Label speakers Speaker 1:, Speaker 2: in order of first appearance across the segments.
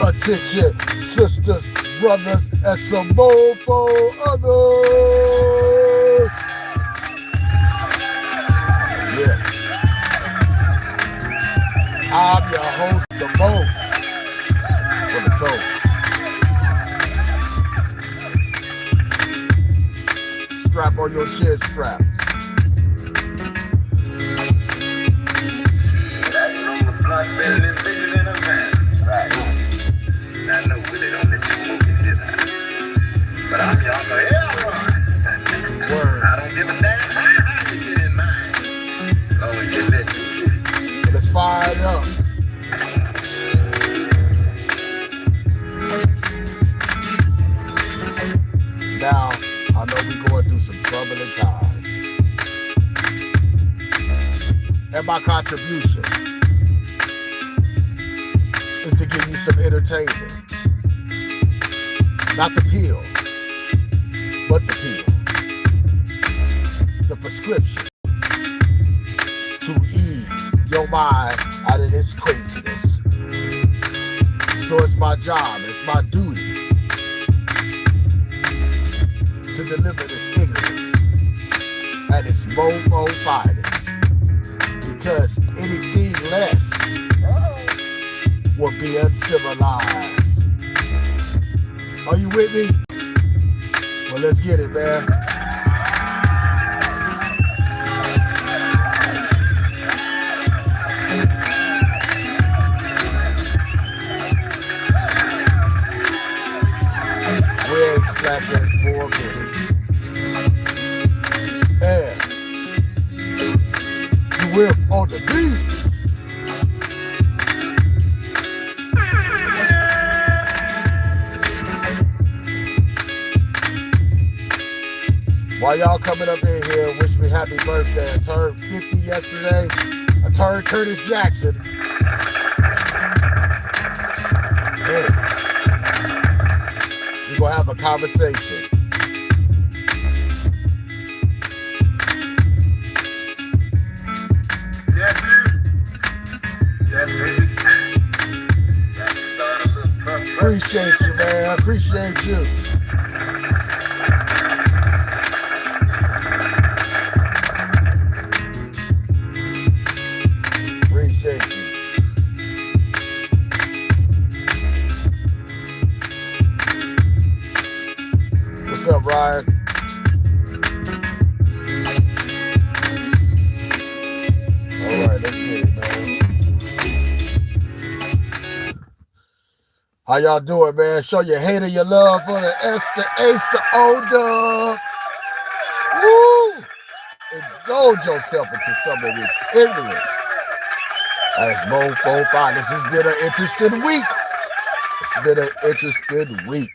Speaker 1: Attention, sisters, brothers, and some mofo others. Yeah. I'm your host, the most, for the coast. Strap on your chin straps.
Speaker 2: I know Willie don't let you move in his house. But I'm y'all forever. I don't give a damn how you get in mine. As long as you let me get it.
Speaker 1: Let's fire it up. Now, I know we're going through some troubling times. And my contribution is to give you some entertainment. Not the pill, but the pill. The prescription to ease your mind out of this craziness. So it's my job, it's my duty to deliver this ignorance at its mofo finest. Because anything less would be uncivilized. Are you with me? Well, let's get it, man. We ain't slapping for a minute. And you whip on the beat. While y'all coming up in here, wish me happy birthday. I turned 50 yesterday. I turned Curtis Jackson. Yeah. We're gonna have a conversation.
Speaker 2: Yes, baby.
Speaker 1: Appreciate you, man. I appreciate you. Appreciate you. What's up, Ryan? All right, let's get it, man. How y'all doing, man? Show your hater your love for the S, the Ace, the O-Dub. Woo! Indulge yourself into some of this ignorance. As mofo fine. This has been an interesting week. It's been an interesting week.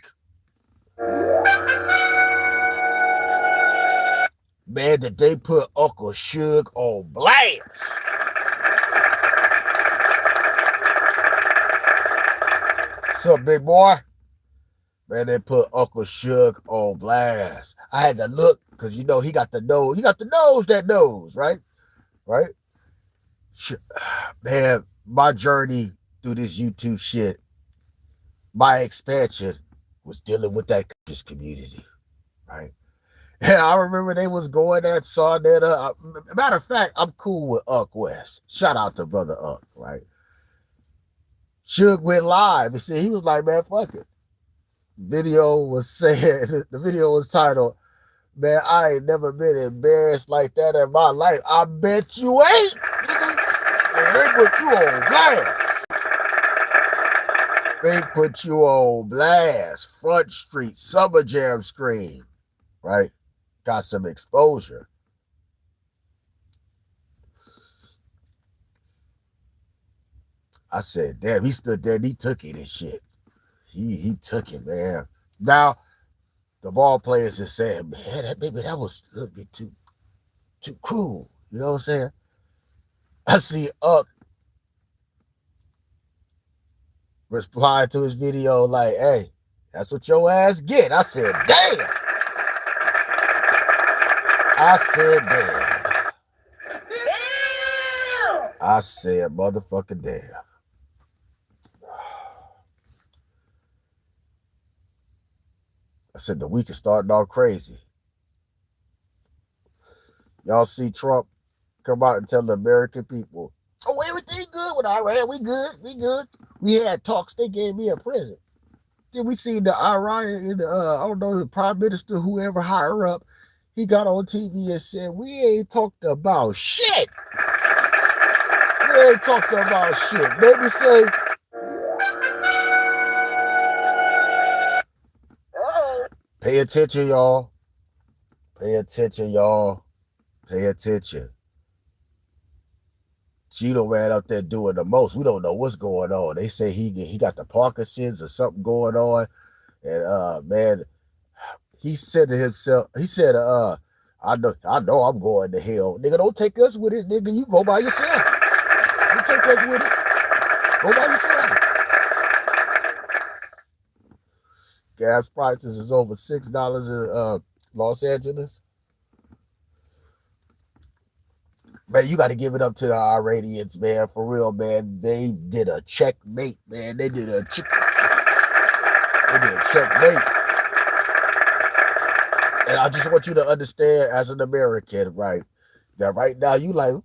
Speaker 1: Man, did they put Uncle Suge on blast? What's up, big boy? Man, they put Uncle Suge on blast. I had to look because you know he got the nose. He got the nose that knows, right? Right? Man, my journey through this YouTube shit, my expansion was dealing with that community, right? And I remember they was going at Sarnetta. Matter of fact, I'm cool with Unc West. Shout out to brother Unc, right? Suge went live and said, he was like, man, fuck it. Video was saying, the video was titled, man, I ain't never been embarrassed like that in my life. I bet you ain't, nigga. And they put you on blast. They put you on blast. Front Street, Summer Jam screen, right? Got some exposure. I said, damn, he stood there and he took it and shit. He took it, man. Now, the ball players are saying, man, that was a little bit too cool. You know what I'm saying? I see Up reply to his video like, hey, that's what your ass get. I said, damn. I said, damn. I said, motherfucking damn. I said the week is starting off crazy. Y'all see Trump come out and tell the American people, oh, everything good with Iran. We good. We good. We had talks. They gave me a present. Then we see the Iran, I don't know, the prime minister, whoever higher up, he got on TV and said, we ain't talked about shit. We ain't talked about shit. Maybe say, pay attention, y'all. Pay attention, y'all. Pay attention. Cheeto man up there doing the most. We don't know what's going on. They say he got the Parkinson's or something going on. And man, he said to himself, he said, I know I'm going to hell. Nigga, don't take us with it, nigga. You go by yourself. Don't take us with it. Go by yourself. Gas prices is over $6 in Los Angeles. Man, you got to give it up to the Iranians, man. For real, man. They did a checkmate, man. They did a checkmate. And I just want you to understand, as an American, right, that right now you're like,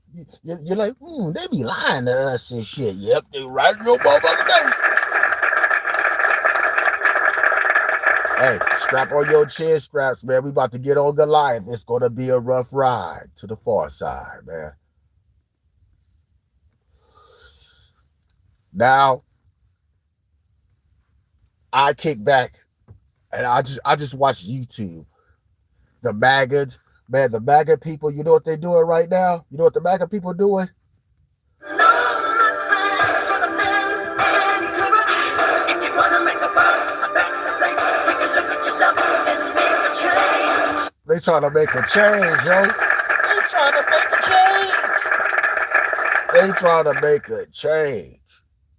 Speaker 1: they be lying to us and shit. Yep, they right in your motherfucking face. Hey, strap on your chin straps, man. We about to get on Goliath. It's going to be a rough ride to the far side, man. Now, I kick back and I just watch YouTube. The MAGAs, man, the MAGA people, you know what they're doing right now? You know what the MAGA people doing? They trying to make a change, yo. They trying to make a change. They trying to make a change.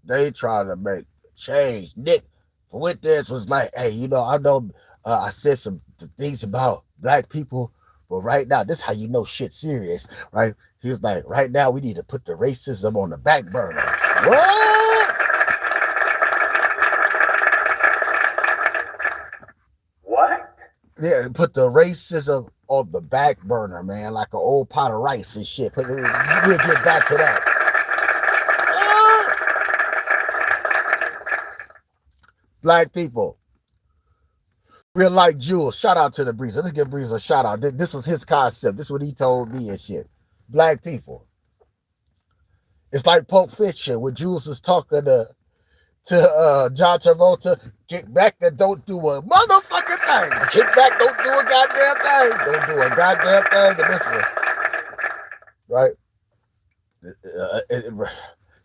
Speaker 1: They trying to make a change. Nick, with this was like, hey, you know, I know I said some things about black people, but right now, this is how you know shit's serious, right? He was like, right now, we need to put the racism on the back burner. What?
Speaker 2: What?
Speaker 1: Yeah, put the racism on the back burner, man, like an old pot of rice and shit. We'll get back to that. Black people, real like Jules. Shout out to the Breezer. Let's give Breezer a shout out. This was his concept. This is what he told me and shit. Black people. It's like Pulp Fiction when Jules was talking to John Travolta. Kick back and don't do a motherfucking thing. Kick back, don't do a goddamn thing. Don't do a goddamn thing in this one. Right?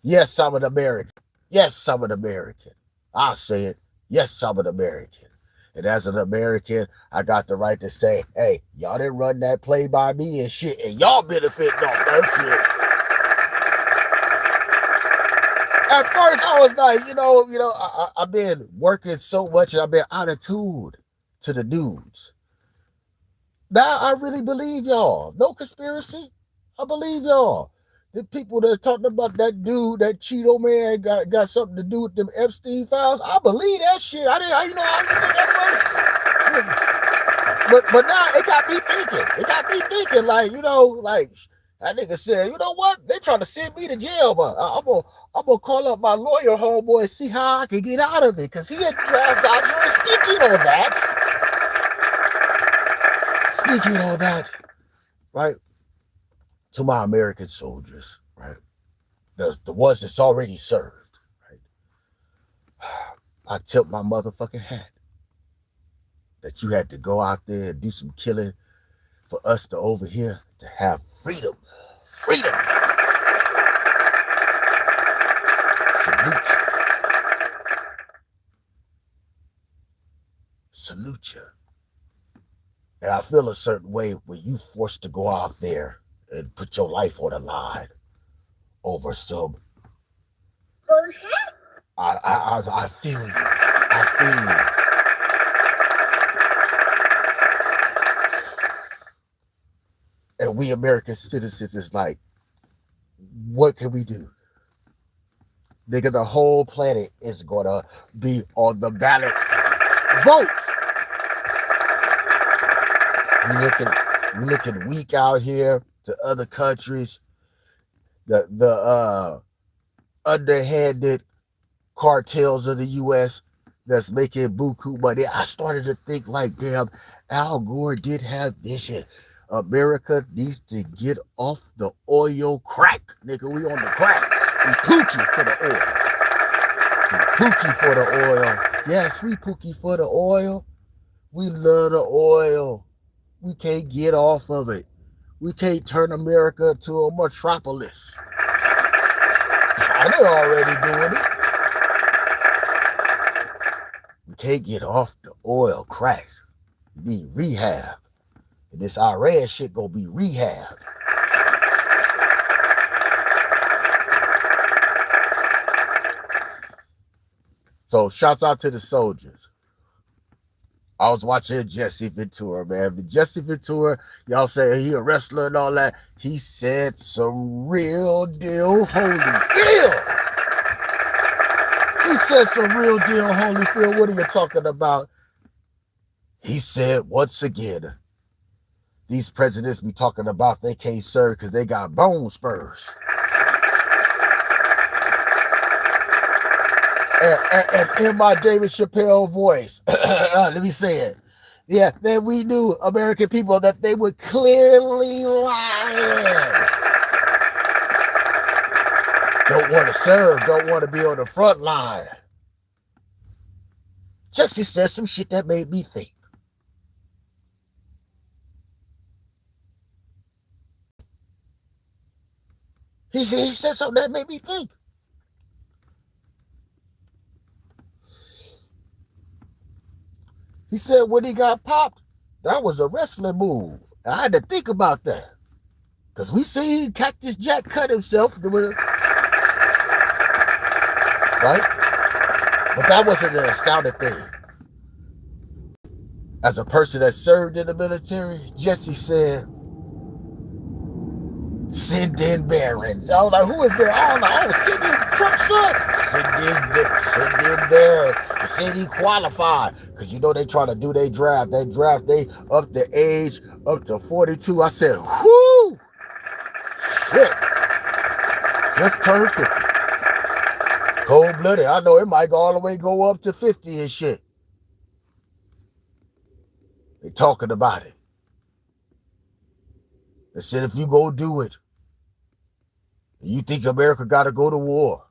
Speaker 1: Yes, I'm an American. Yes, I'm an American. I'll say it. Yes, I'm an American. And as an American, I got the right to say, hey, y'all didn't run that play by me and shit, and y'all benefiting off that shit. At first, I was like, I've been working so much and I've been out of tune to the dudes. Now I really believe y'all. No conspiracy. I believe y'all. The people that are talking about that dude, that Cheeto man, got something to do with them Epstein files. I believe that shit. I didn't believe that first. But now it got me thinking. Like that nigga said, you know what? They trying to send me to jail, but I'm gonna call up my lawyer homeboy and see how I can get out of it, because he had draft dodger. Speaking on that, right? To my American soldiers, right? The ones that's already served, right? I tilt my motherfucking hat that you had to go out there and do some killing for us to over here to have freedom. Freedom. Salute you. And I feel a certain way when you forced to go out there and put your life on the line over some bullshit. I feel you. And we American citizens is like, what can we do? Nigga, the whole planet is gonna be on the ballot. Vote. You looking weak out here to other countries. The underhanded cartels of the U.S. that's making buku money. I started to think like, damn, Al Gore did have vision. America needs to get off the oil crack, nigga. We on the crack. We pookie for the oil. We pookie for the oil. Yes, we pookie for the oil. We love the oil. We can't get off of it. We can't turn America to a metropolis. China already doing it. We can't get off the oil crack. We need rehab. And this Iran shit gonna be rehab. So shouts out to the soldiers. I was watching Jesse Ventura, man. But Jesse Ventura, y'all say he a wrestler and all that. He said some real deal Holyfield. He said some real deal Holyfield. What are you talking about? He said, once again, these presidents be talking about they can't serve because they got bone spurs. And in my David Chappelle voice, let me say it. Yeah, then we knew American people that they were clearly lying. Don't want to serve, don't want to be on the front line. Jesse said some shit that made me think. He said something that made me think. He said when he got popped, that was a wrestling move. I had to think about that. Because we see Cactus Jack cut himself. Right? But that wasn't an astounding thing. As a person that served in the military, Jesse said, send in Barons. I was like, who is there? I was like, oh, send in Trump's son. Send in Barron. He said he qualified. Because you know they trying to do their draft. They up the age up to 42. I said, whoo! Shit. Just turned 50. Cold-blooded. I know it might go all the way go up to 50 and shit. They talking about it. They said if you go do it, you think America got to go to war,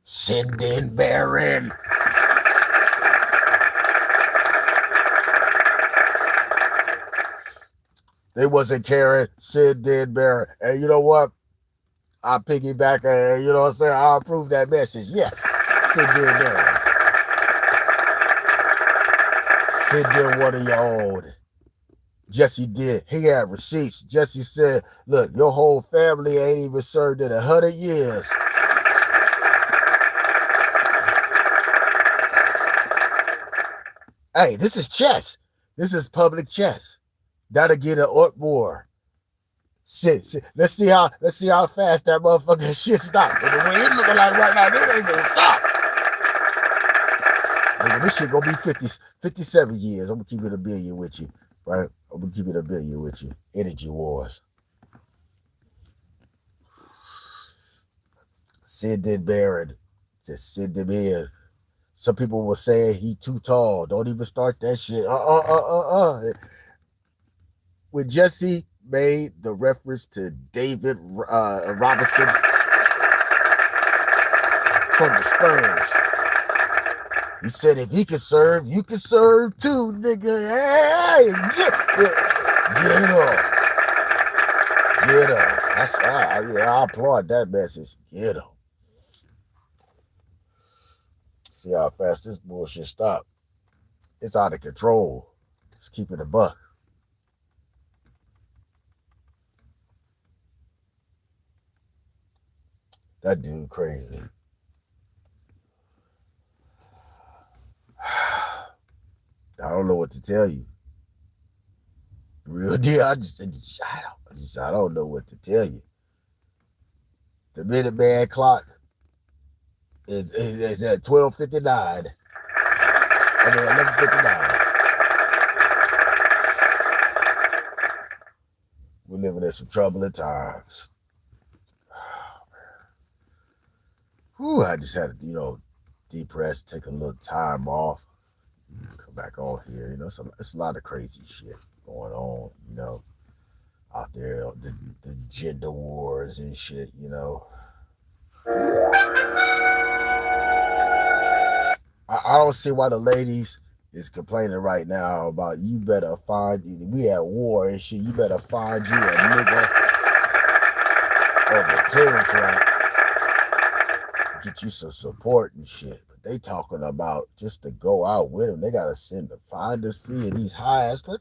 Speaker 1: send in Barron. They wasn't caring, send in Barron. And you know what? I piggyback and you know what I'm saying? I'll approve that message. Yes, send in Barron. Send in one of your own. Jesse did. He had receipts. Jesse said, look, your whole family ain't even served in 100 years. Hey, this is chess. This is public chess. That'll get an more. Sit. Let's see how fast that motherfucking shit stop. But the way it looking like right now, it ain't gonna stop. Nigga, this shit gonna be 57 years. I'm gonna keep it a billion with you, right? I'm gonna keep it a billion with you. Energy wars. Send in Barron. Just send him in. Some people will say he too tall. Don't even start that shit. When Jesse made the reference to David Robinson from the Spurs, he said, if he can serve, you can serve too, nigga. Hey, get up. Get up. I applaud that message. Get up. See how fast this bullshit stop. It's out of control. Just keep it a buck. That dude crazy. I don't know what to tell you. Real deal. I don't know what to tell you. The Minuteman clock is at 12:59. 11:59. We're living in some troubling times. Whew, I just had to, depress, take a little time off, come back on here. It's a lot of crazy shit going on, out there, the gender wars and shit, I don't see why the ladies is complaining right now about we at war and shit, you better find you a nigga on the clearance rack, get you some support and shit. But they talking about just to go out with them, they gotta send the finder's fee and these high ass man.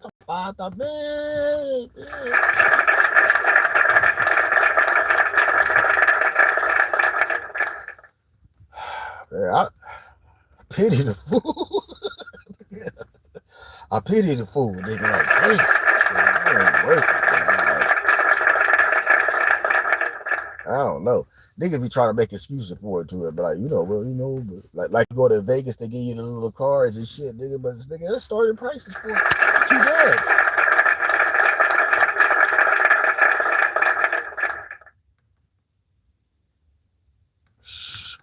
Speaker 1: Man, I pity the fool. I pity the fool, nigga. Like, damn, it ain't working. I don't know. Niggas be trying to make excuses for it too, but like you go to Vegas, they give you the little cars and shit, nigga. But that starting prices for $2.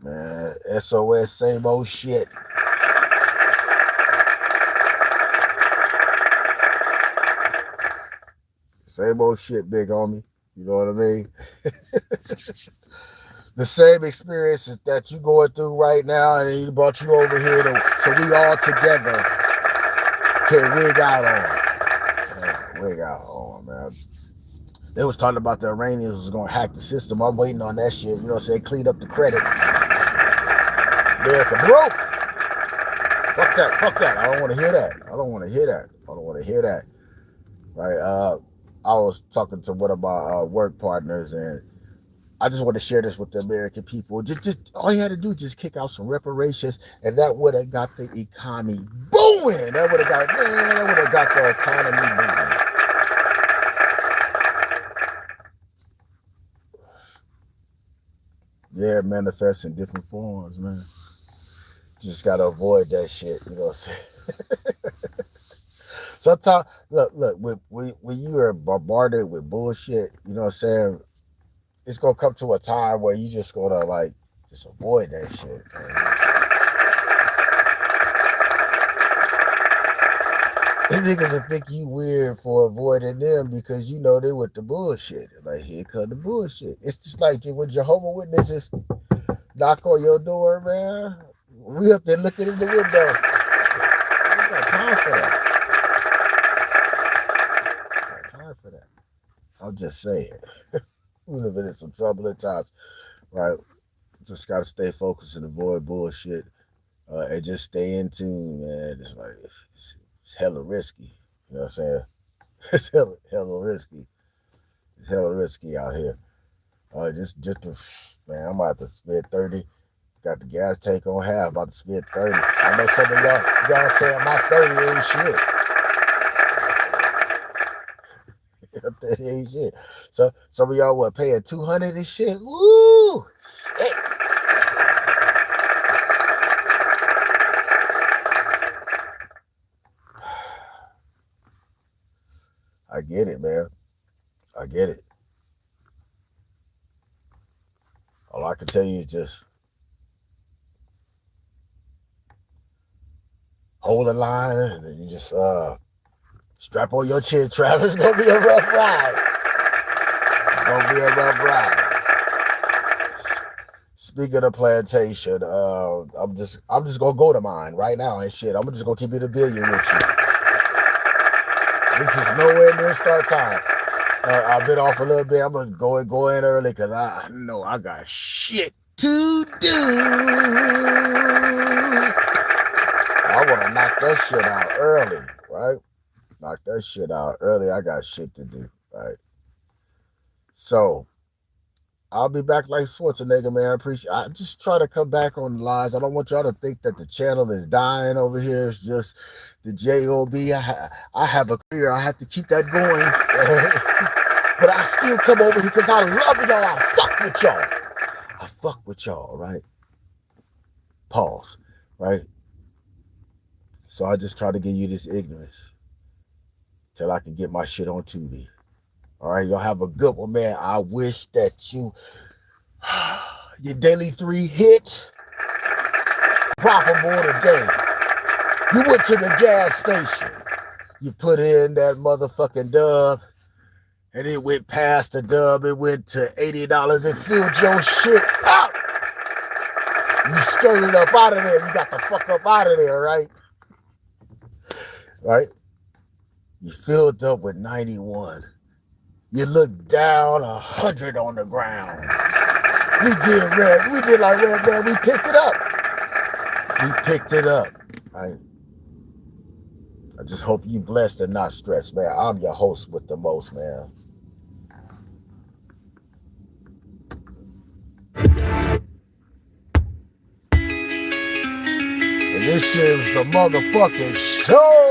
Speaker 1: Man, SOS, same old shit. Same old shit, big homie. You know what I mean? The same experiences that you going through right now, and he brought you over here so we all together can wig out on. Wig out on, man. They was talking about the Iranians was going to hack the system. I'm waiting on that shit. Clean up the credit. America broke. Fuck that. I don't want to hear that. Right? I was talking to one of my work partners, and I just want to share this with the American people. Just all you had to do is just kick out some reparations, and that would have got the economy booming. That would have got the economy booming. Yeah, manifest in different forms, man. Just gotta avoid that shit. You know what I'm saying? Sometimes, look, when you are bombarded with bullshit, you know what I'm saying? It's gonna come to a time where you just gonna just avoid that shit. Niggas will think you weird for avoiding them because they with the bullshit. Like, here come the bullshit. It's just like when Jehovah's Witnesses knock on your door, man. We up there looking in the window. We got time for that. I'm just saying. We living in some troubling times, right? Just gotta stay focused and avoid bullshit, and just stay in tune, man. It's hella risky. You know what I'm saying? It's hella risky. It's hella risky out here. Man, I'm about to spend 30. Got the gas tank on half, about to spend 30. I know some of y'all saying my 30 ain't shit. 30 ain't shit. So some of y'all paying 200 and shit. Woo! Hey. I get it, man. I get it. All I can tell you is just hold the line and you just strap on your chin, Travis. It's gonna be a rough ride. Speaking of plantation, I'm just gonna go to mine right now and shit. I'm just gonna keep it a billion with you. This is nowhere near start time. I've been off a little bit. I'm gonna go in early because I know I got shit to do. I want to knock that shit out early, right? Knock that shit out early. I got shit to do, right? So I'll be back like Schwarzenegger, man. I just try to come back on the lines. I don't want y'all to think that the channel is dying over here. It's just the JOB. I have a career. I have to keep that going. But I still come over here because I love y'all. I fuck with y'all, right? Pause, right? So I just try to give you this ignorance till I can get my shit on TV. All right, y'all have a good one, man. I wish that your daily 3 hit profitable today. You went to the gas station. You put in that motherfucking dub, and it went past the dub. It went to $80 and filled your shit up. You skirted up out of there. You got the fuck up out of there, right? Right? You filled up with 91. You look down 100 on the ground. We did red. We did like red, man. We picked it up. We picked it up. Right? I just hope you blessed and not stressed, man. I'm your host with the most, man. And this is the motherfucking show.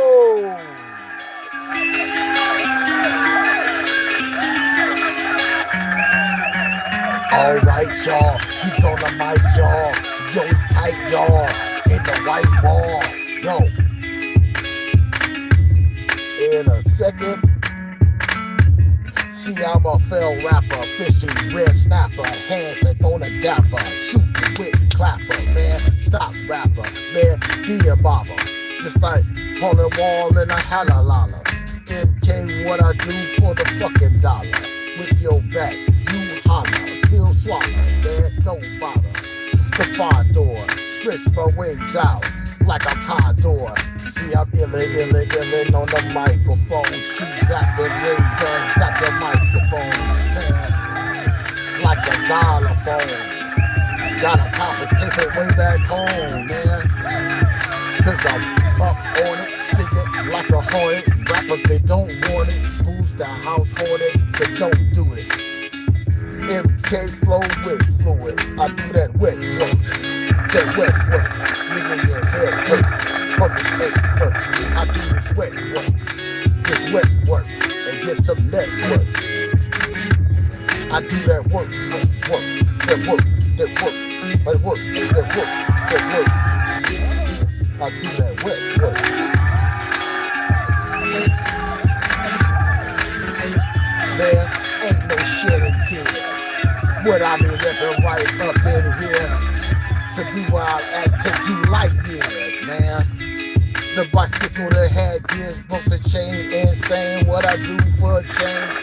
Speaker 1: All right, y'all. He's on the mic, y'all. Yo, he's tight, y'all. In the white wall. Yo. In a second. See, I'm a fell rapper, fishing red snapper, hands that on a dapper, shooting with clapper, man, stop rapper, man, be a bobber, just like Paula Wall and a halala. MK, what I do for the fucking dollar, with your back, you holler, pill swallow, man, don't bother, the far door, stretch my wings out, like a condor. See, I'm illin' on the microphone. She's zapping ray guns at the microphone. Man, like a xylophone. Gotta confiscate it way back home, man. Cause I'm up on it, sticking like a hornet. Rappers, they don't want it. Who's the house hornet? So don't do it. MK flow with fluid. I do that wet work. That wet work. Nigga, your head work. From this expert, I do this wet work, and get some net work. I do that work, that work. I do that wet work. Man, ain't no shedding tears. What I mean, reppin' right up in here to be where I at, take you light years, man. The bicycle that had gears, broke the chain, insane. What I do for a change,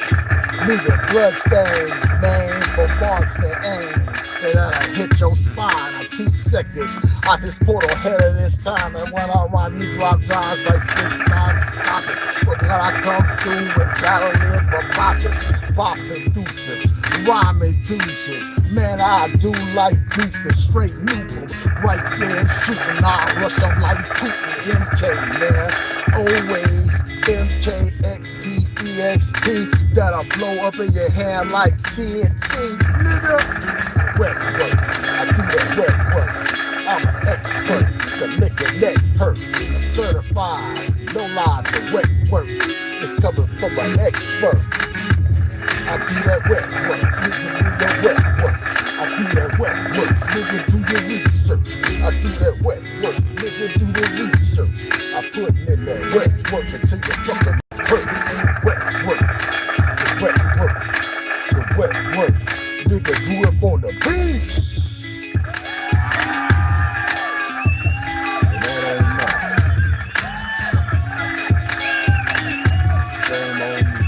Speaker 1: leaving blood stains, man, for marks that aim. Then I hit your spine in 2 seconds. Out this portal ahead of this time, and when I rhyme, you drop dimes like 6 9 stoppers. But when I come through and gotta live for pockets, popping deuces, rhyming douches. Man, I do like Duke, straight neutral. Right there shooting, I rush them like Putin. MK, man, always MKXPEXT. That'll blow up in your hand like TNT, nigga. Wet work, I do that wet work. I'm an expert to make your neck hurt. I'm certified, no lies, the wet work is coming from an expert. I do that wet work, nigga, do that wet work. I do that wet work, nigga, do your research. I do that wet work, nigga, do the research. I put in that wet work until you fucking hurt. Wet work, the wet work, the wet work. Nigga, do it for the beach. And that ain't nothing. Same old me.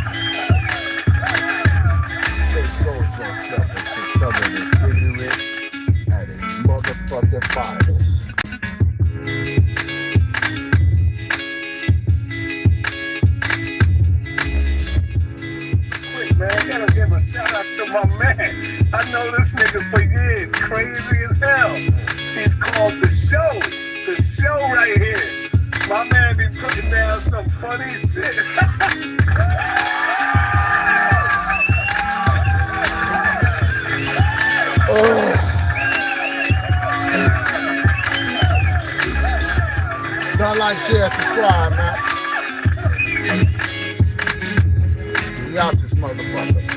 Speaker 1: They sold yourself into some of this ignorance at its motherfucking finest.
Speaker 2: Man, I gotta give a shout out to my man. I know this nigga for years, crazy as hell. He's called The Show right here. My man be putting down some funny shit.
Speaker 1: Don't like, share, subscribe, man. We out this motherfucker.